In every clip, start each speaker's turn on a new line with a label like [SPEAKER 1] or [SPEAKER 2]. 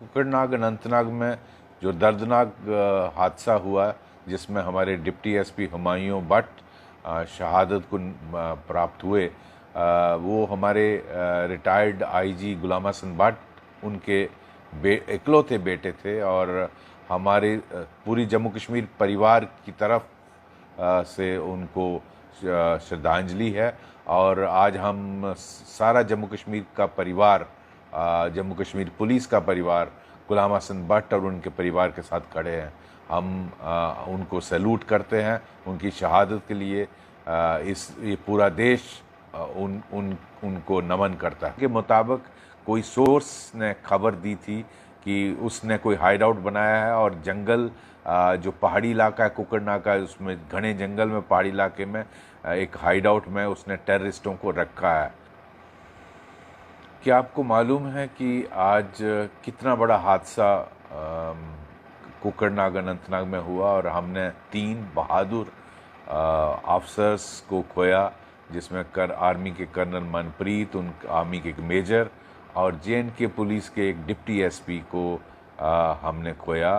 [SPEAKER 1] कुकरनाग अनंतनाग में जो दर्दनाक हादसा हुआ, जिसमें हमारे डिप्टी एसपी हुमायूं भट्ट शहादत को प्राप्त हुए, वो हमारे रिटायर्ड आईजी गुलाम हसन भट्ट उनके इकलौते बेटे थे और हमारे पूरी जम्मू कश्मीर परिवार की तरफ से उनको श्रद्धांजलि है। और आज हम सारा जम्मू कश्मीर का परिवार, जम्मू कश्मीर पुलिस का परिवार गुलाम हसन भट्ट और उनके परिवार के साथ खड़े हैं। हम उनको सैल्यूट करते हैं उनकी शहादत के लिए। ये पूरा देश उनको नमन करता है। के मुताबिक कोई सोर्स ने खबर दी थी कि उसने कोई हाइड आउट बनाया है और जंगल, जो पहाड़ी इलाका है कुकरनाग का, उसमें घने जंगल में पहाड़ी इलाके में एक हाइड आउट में उसने टेररिस्टों को रखा है। क्या आपको मालूम है कि आज कितना बड़ा हादसा कुकरनाग अनंतनाग में हुआ और हमने 3 बहादुर ऑफिसर्स को खोया, जिसमें आर्मी के कर्नल मनप्रीत, आर्मी के एक मेजर और JNK पुलिस के एक डिप्टी एसपी को हमने खोया।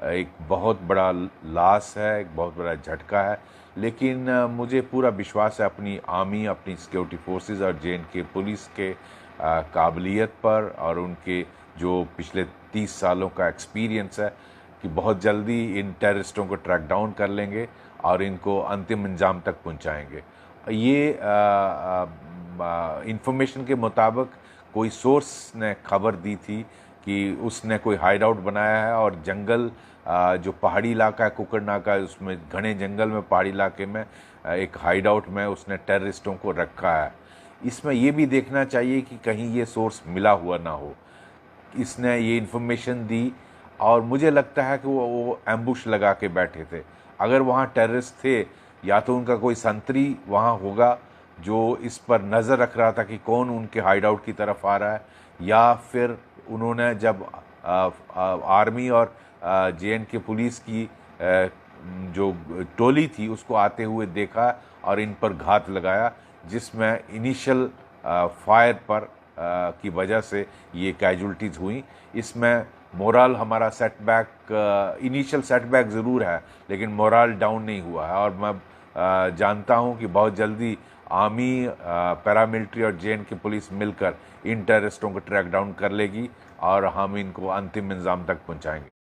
[SPEAKER 1] एक बहुत बड़ा लॉस है, एक बहुत बड़ा झटका है, लेकिन मुझे पूरा विश्वास है अपनी आर्मी, अपनी सिक्योरिटी फोर्सेस और JNK पुलिस के काबिलियत पर और उनके जो पिछले 30 सालों का एक्सपीरियंस है कि बहुत जल्दी इन टेररिस्टों को ट्रैक डाउन कर लेंगे और इनको अंतिम अंजाम तक पहुंचाएंगे। ये इंफॉर्मेशन के मुताबिक कोई सोर्स ने खबर दी थी कि उसने कोई हाइड आउट बनाया है और जंगल, जो पहाड़ी इलाका है कुकरनाग का, उसमें घने जंगल में पहाड़ी इलाके में एक हाइड आउट में उसने टेररिस्टों को रखा है। इसमें ये भी देखना चाहिए कि कहीं ये सोर्स मिला हुआ ना हो। इसने ये इन्फॉर्मेशन दी और मुझे लगता है कि वो एम्बुश लगा के बैठे थे। अगर वहाँ टेररिस्ट थे, या तो उनका कोई संतरी वहाँ होगा जो इस पर नज़र रख रहा था कि कौन उनके हाइड आउट की तरफ आ रहा है, या फिर उन्होंने जब आर्मी और JNK पुलिस की जो टोली थी उसको आते हुए देखा और इन पर घात लगाया, जिसमें इनिशियल फायर पर की वजह से ये कैजुअल्टीज़ हुई। इसमें मोरल हमारा सेटबैक, इनिशियल सेटबैक ज़रूर है, लेकिन मोरल डाउन नहीं हुआ है। और मैं जानता हूँ कि बहुत जल्दी आर्मी, पैरामिलिट्री और JNK पुलिस मिलकर इन टेररिस्टों को ट्रैक डाउन कर लेगी और हम इनको अंतिम इंजाम तक पहुँचाएंगे।